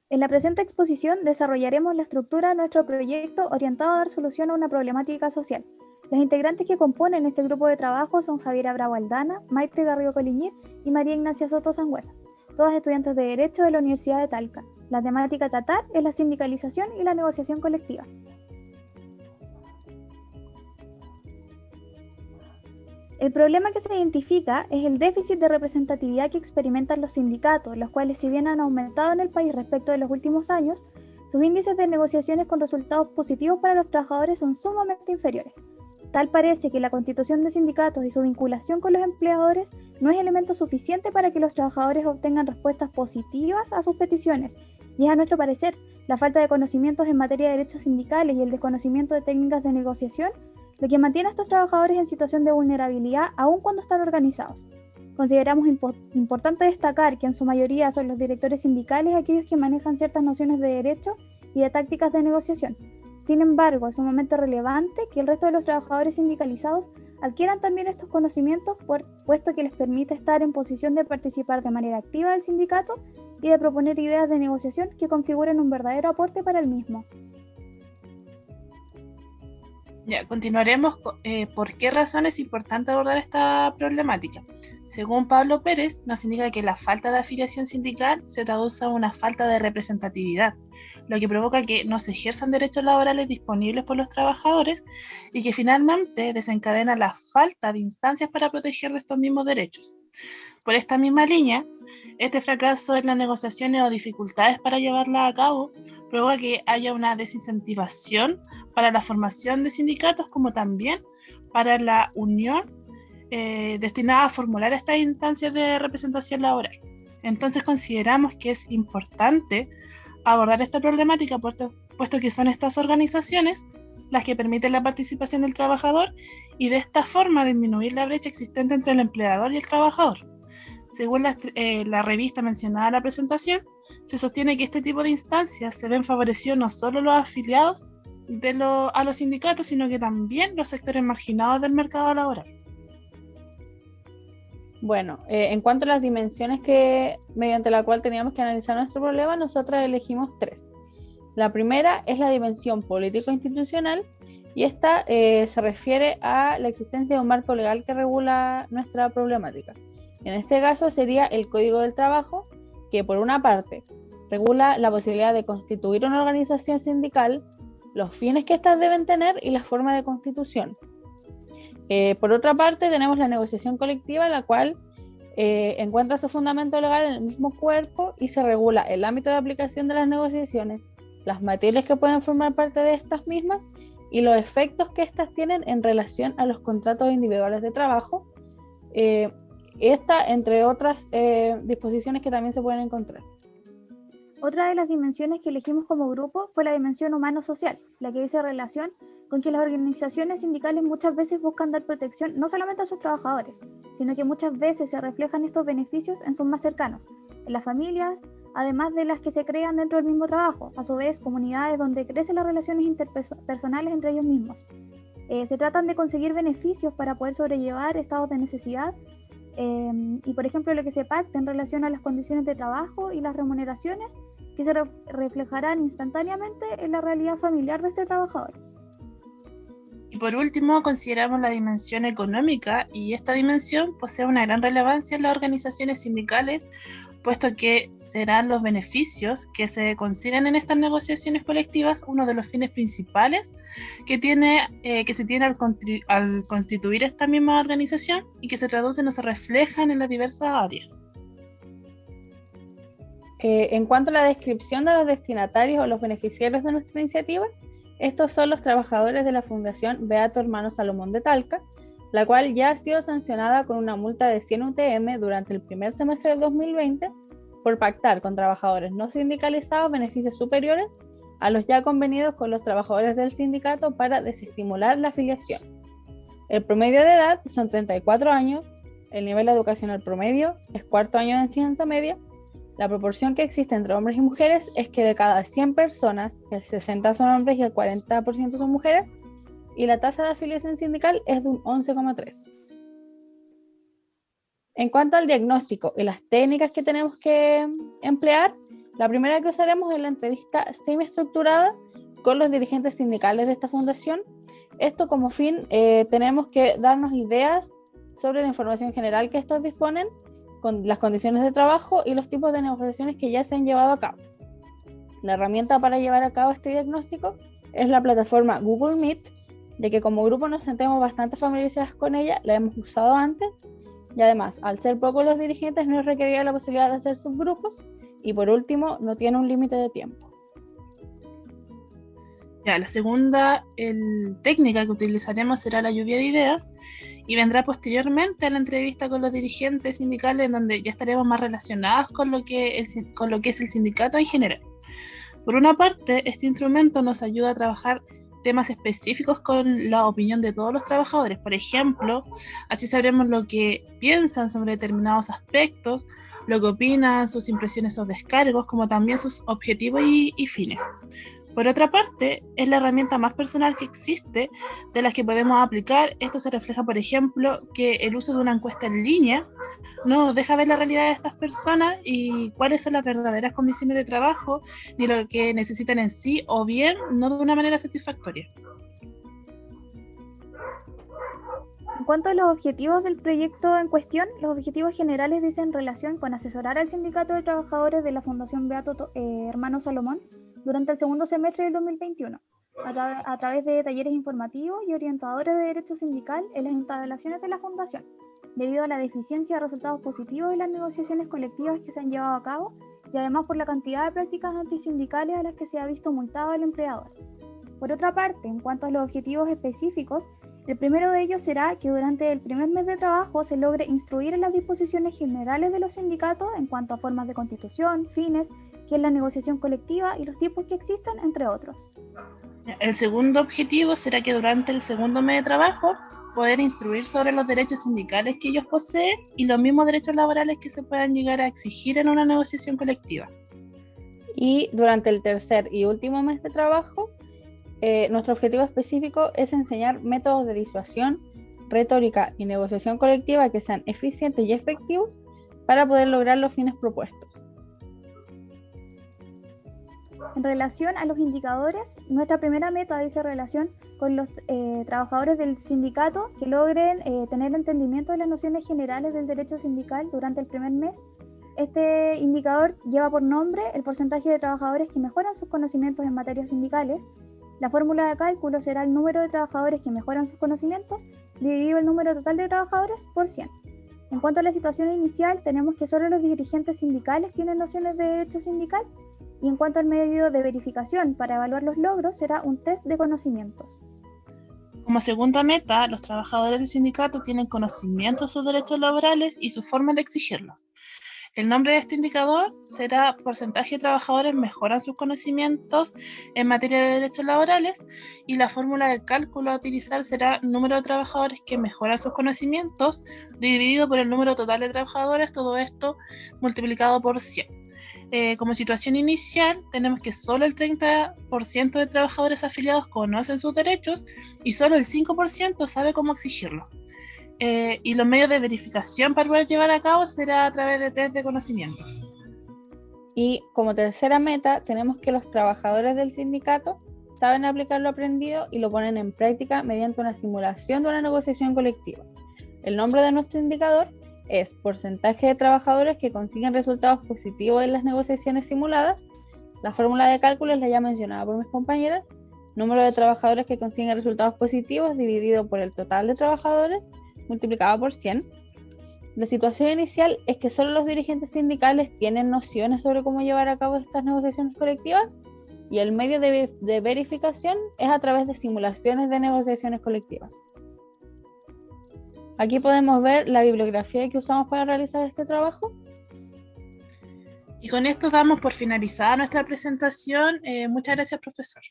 En la presente exposición desarrollaremos la estructura de nuestro proyecto orientado a dar solución a una problemática social. Las integrantes que componen este grupo de trabajo son Javiera Bravo Aldana, Maite Garrido Coliñir y María Ignacia Soto Sangüesa, todas estudiantes de Derecho de la Universidad de Talca. La temática a tratar es la sindicalización y la negociación colectiva. El problema que se identifica es el déficit de representatividad que experimentan los sindicatos, los cuales, si bien han aumentado en el país respecto de los últimos años, sus índices de negociaciones con resultados positivos para los trabajadores son sumamente inferiores. Tal parece que la constitución de sindicatos y su vinculación con los empleadores no es elemento suficiente para que los trabajadores obtengan respuestas positivas a sus peticiones, y es, a nuestro parecer, la falta de conocimientos en materia de derechos sindicales y el desconocimiento de técnicas de negociación lo que mantiene a estos trabajadores en situación de vulnerabilidad aun cuando están organizados. Consideramos importante destacar que en su mayoría son los directores sindicales aquellos que manejan ciertas nociones de derecho y de tácticas de negociación. Sin embargo, es sumamente relevante que el resto de los trabajadores sindicalizados adquieran también estos conocimientos, puesto que les permite estar en posición de participar de manera activa del sindicato y de proponer ideas de negociación que configuren un verdadero aporte para el mismo. Ya, continuaremos por qué razón es importante abordar esta problemática. Según Pablo Pérez, nos indica que la falta de afiliación sindical se traduce a una falta de representatividad, lo que provoca que no se ejerzan derechos laborales disponibles por los trabajadores y que finalmente desencadena la falta de instancias para proteger de estos mismos derechos. Por esta misma línea, este fracaso en las negociaciones o dificultades para llevarla a cabo provoca que haya una desincentivación para la formación de sindicatos, como también para la unión destinada a formular estas instancias de representación laboral. Entonces consideramos que es importante abordar esta problemática, puesto que son estas organizaciones las que permiten la participación del trabajador y de esta forma disminuir la brecha existente entre el empleador y el trabajador. Según la revista mencionada en la presentación, se sostiene que este tipo de instancias se ven favorecidos no solo los afiliados a los sindicatos, sino que también los sectores marginados del mercado laboral. Bueno, en cuanto a las dimensiones mediante la cual teníamos que analizar nuestro problema, nosotros elegimos 3. La primera es la dimensión político-institucional, y esta se refiere a la existencia de un marco legal que regula nuestra problemática. En este caso sería el Código del Trabajo, que por una parte regula la posibilidad de constituir una organización sindical, los fines que éstas deben tener y las formas de constitución. Por otra parte tenemos la negociación colectiva, la cual encuentra su fundamento legal en el mismo cuerpo y se regula el ámbito de aplicación de las negociaciones, las materias que pueden formar parte de estas mismas y los efectos que éstas tienen en relación a los contratos individuales de trabajo. Esta, entre otras disposiciones que también se pueden encontrar. Otra de las dimensiones que elegimos como grupo fue la dimensión humano-social, la que dice relación con que las organizaciones sindicales muchas veces buscan dar protección no solamente a sus trabajadores, sino que muchas veces se reflejan estos beneficios en sus más cercanos, en las familias, además de las que se crean dentro del mismo trabajo, a su vez comunidades donde crecen las relaciones interpersonales entre ellos mismos. Se tratan de conseguir beneficios para poder sobrellevar estados de necesidad y, por ejemplo, lo que se pacta en relación a las condiciones de trabajo y las remuneraciones que se reflejarán instantáneamente en la realidad familiar de este trabajador. Y por último, consideramos la dimensión económica, y esta dimensión posee una gran relevancia en las organizaciones sindicales, puesto que serán los beneficios que se consiguen en estas negociaciones colectivas uno de los fines principales que se tiene al constituir esta misma organización y que se traducen o se reflejan en las diversas áreas. En cuanto a la descripción de los destinatarios o los beneficiarios de nuestra iniciativa, estos son los trabajadores de la Fundación Beato Hermano Salomón de Talca, la cual ya ha sido sancionada con una multa de 100 UTM durante el primer semestre del 2020 por pactar con trabajadores no sindicalizados beneficios superiores a los ya convenidos con los trabajadores del sindicato para desestimular la afiliación. El promedio de edad son 34 años, el nivel educacional promedio es cuarto año de enseñanza media, la proporción que existe entre hombres y mujeres es que de cada 100 personas, el 60 son hombres y el 40% son mujeres, y la tasa de afiliación sindical es de un 11,3. En cuanto al diagnóstico y las técnicas que tenemos que emplear, La primera que usaremos es la entrevista semiestructurada con los dirigentes sindicales de esta fundación. Esto como fin tenemos que darnos ideas sobre la información general que estos disponen, con las condiciones de trabajo y los tipos de negociaciones que ya se han llevado a cabo. La herramienta para llevar a cabo este diagnóstico es la plataforma Google Meet, de que como grupo nos sentemos bastante familiarizados con ella, la hemos usado antes, y además, al ser pocos los dirigentes, no requería la posibilidad de hacer subgrupos, y por último, no tiene un límite de tiempo. Ya, la segunda técnica que utilizaremos será la lluvia de ideas, y vendrá posteriormente a la entrevista con los dirigentes sindicales, en donde ya estaremos más relacionados con lo que es el sindicato en general. Por una parte, este instrumento nos ayuda a trabajar temas específicos con la opinión de todos los trabajadores. Por ejemplo, así sabremos lo que piensan sobre determinados aspectos, lo que opinan, sus impresiones sobre descargos, como también sus objetivos y fines. Por otra parte, es la herramienta más personal que existe de las que podemos aplicar. Esto se refleja, por ejemplo, que el uso de una encuesta en línea no deja ver la realidad de estas personas y cuáles son las verdaderas condiciones de trabajo, ni lo que necesitan en sí, o bien no de una manera satisfactoria. En cuanto a los objetivos del proyecto en cuestión, los objetivos generales dicen relación con asesorar al Sindicato de Trabajadores de la Fundación Beato Hermano Salomón durante el segundo semestre del 2021, a través de talleres informativos y orientadores de derecho sindical en las instalaciones de la Fundación, debido a la deficiencia de resultados positivos de las negociaciones colectivas que se han llevado a cabo y además por la cantidad de prácticas antisindicales a las que se ha visto multado el empleador. Por otra parte, en cuanto a los objetivos específicos, el primero de ellos será que durante el primer mes de trabajo se logre instruir en las disposiciones generales de los sindicatos en cuanto a formas de constitución, fines, qué es la negociación colectiva y los tipos que existen, entre otros. El segundo objetivo será que durante el segundo mes de trabajo poder instruir sobre los derechos sindicales que ellos poseen y los mismos derechos laborales que se puedan llegar a exigir en una negociación colectiva. Y durante el tercer y último mes de trabajo, nuestro objetivo específico es enseñar métodos de disuasión, retórica y negociación colectiva que sean eficientes y efectivos para poder lograr los fines propuestos. En relación a los indicadores, nuestra primera meta dice relación con los trabajadores del sindicato que logren tener entendimiento de las nociones generales del derecho sindical durante el primer mes. Este indicador lleva por nombre el porcentaje de trabajadores que mejoran sus conocimientos en materias sindicales. La fórmula de cálculo será el número de trabajadores que mejoran sus conocimientos dividido el número total de trabajadores por 100. En cuanto a la situación inicial, tenemos que solo los dirigentes sindicales tienen nociones de derecho sindical, y en cuanto al medio de verificación para evaluar los logros será un test de conocimientos. Como segunda meta, los trabajadores del sindicato tienen conocimiento de sus derechos laborales y su forma de exigirlos. El nombre de este indicador será porcentaje de trabajadores mejoran sus conocimientos en materia de derechos laborales, y la fórmula de cálculo a utilizar será número de trabajadores que mejoran sus conocimientos dividido por el número total de trabajadores, todo esto multiplicado por 100. Como situación inicial, tenemos que solo el 30% de trabajadores afiliados conocen sus derechos y solo el 5% sabe cómo exigirlos. Y los medios de verificación para poder llevar a cabo será a través de test de conocimientos. Y como tercera meta, tenemos que los trabajadores del sindicato saben aplicar lo aprendido y lo ponen en práctica mediante una simulación de una negociación colectiva. El nombre de nuestro indicador es porcentaje de trabajadores que consiguen resultados positivos en las negociaciones simuladas. La fórmula de cálculo es la ya mencionada por mis compañeras: número de trabajadores que consiguen resultados positivos dividido por el total de trabajadores multiplicado por 100. La situación inicial es que solo los dirigentes sindicales tienen nociones sobre cómo llevar a cabo estas negociaciones colectivas, y el medio de verificación es a través de simulaciones de negociaciones colectivas. Aquí podemos ver la bibliografía que usamos para realizar este trabajo. Y con esto damos por finalizada nuestra presentación. Muchas gracias, profesor.